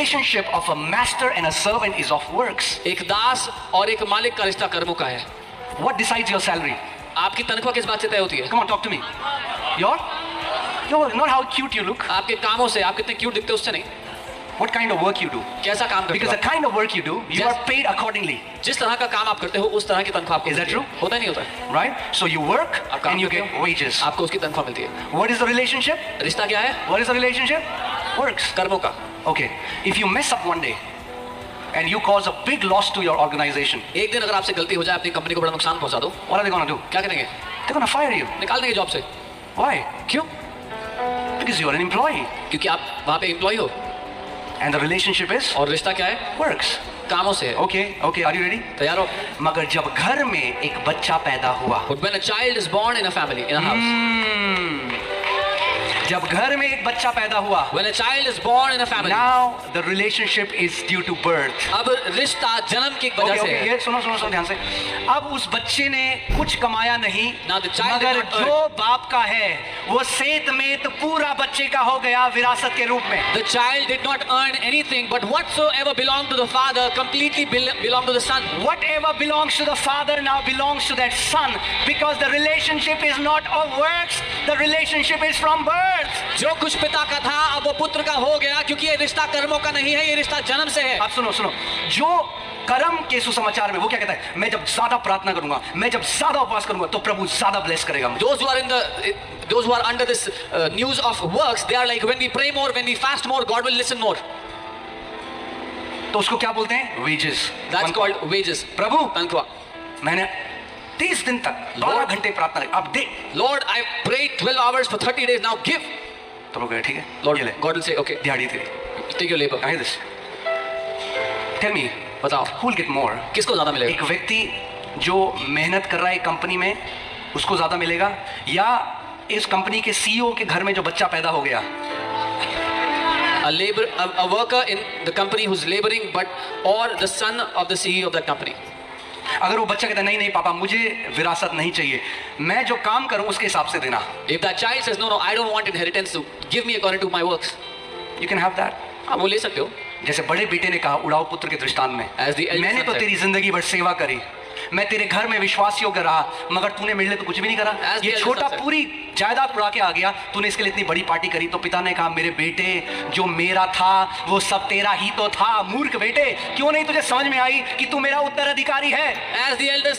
relationship of a master and a servant is of works. एक दास और एक मालिक का रिश्ता कर्मों का है. What decides your salary? आपकी तनख्वाह किस बात से तय होती है? Come on, talk to me. Your? Not how cute you look. आपके कामों से, आप कितने क्यूट दिखते हो उससे नहीं. What kind of work you do? कैसा काम करते Because हो? the kind of work you do, you are paid accordingly. जिस तरह का काम आप करते हो उस तरह की तनख्वाह आपको Is that मिलती है. true? होता नहीं होता. Right? So you work आप काम and you करते get हो, wages. आपको उसकी तनख्वाह मिलती है. What is the relationship? रिश्ता क्या है? What is the relationship? Works. कर्मों का. Okay. If you mess up one day and you cause a big loss to your organization, एक दिन अगर आपसे गलती हो जाए, अपनी कंपनी को बड़ा नुकसान पहुंचा दो, what are they going to do? क्या करेंगे? They're going to fire you. निकाल देंगे जॉब से. Why? क्यों? Because you are an employee. क्योंकि आप वहाँ पे एम्प्लॉय हो. And the relationship is और रिश्ता क्या है? works. कामों से है. Okay, are you ready? तैयार हो? मगर जब घर में एक बच्चा पैदा हुआ, But when a child is born in a family, in a house, जब घर में एक बच्चा पैदा हुआ, when a child is born in a family, now the relationship is due to birth. अब रिश्ता जन्म की वजह से है. ये सुनो ध्यान से. अब उस बच्चे ने कुछ कमाया नहीं, Now the child मगर did not earn. जो बाप का है वो सेत में तो पूरा बच्चे का हो गया विरासत के रूप में. The child did not earn anything, but whatsoever belonged to the father completely belonged to the son. Whatever belongs to the father now belongs to that son, because the relationship is not of works, the relationship is from birth. जो कुछ पिता का था अब वो पुत्र का हो गया, क्योंकि ये रिश्ता कर्मों का नहीं है, ये रिश्ता जन्म से है. आप सुनो, जो कर्म के सुसमाचार में वो क्या कहता है? मैं जब ज्यादा प्रार्थना करूंगा, मैं जब ज्यादा उपवास करूंगा तो प्रभु ज्यादा ब्लेस करेगा मुझे. Those who are under this news of works, they are like, when we pray more, when we fast more, God will listen more. तो उसको क्या बोलते हैं? Wages. That's called wages. प्रभु, तनख्वाह. मैंने 30 दिन तक 12 घंटे प्रार्थना की, अब दे. Lord, I prayed 12 hours for 30 days, now give. तो लोग ठीक है, Lord, ये ले, God will say, okay, दिहाड़ी तेरी. take your labor. I hear this. Tell me, बताओ, who will get more? किसको ज्यादा मिलेगा? एक व्यक्ति जो मेहनत कर रहा है कंपनी में, उसको ज्यादा मिलेगा, या इस कंपनी के सीईओ के घर में जो बच्चा पैदा हो गया? A worker in the company who's laboring, but or the son of the CEO of that company. अगर वो बच्चा कहता नहीं पापा मुझे विरासत नहीं चाहिए, मैं जो काम करूं उसके हिसाब से देना. If that child says no, I don't want inheritance, so give me according to my works. You can have that. आप वो ले सकते हो. जैसे बड़े बेटे ने कहा उड़ाव पुत्र के दृष्टांत में, मैंने तो तेरी जिंदगी भर सेवा करी, मैं तेरे घर में विश्वास योग्य रहा, मगर तूने मेरे लिए तो कुछ भी नहीं करा. ये छोटा पूरी जायदाद उड़ा के आ गया, तूने इसके लिए इतनी बड़ी पार्टी करी. तो पिता ने कहा मेरे बेटे, जो मेरा था वो सब तेरा ही तो था. मूर्ख बेटे, क्यों नहीं तुझे समझ में आई कि तू मेरा उत्तराधिकारी है? As the eldest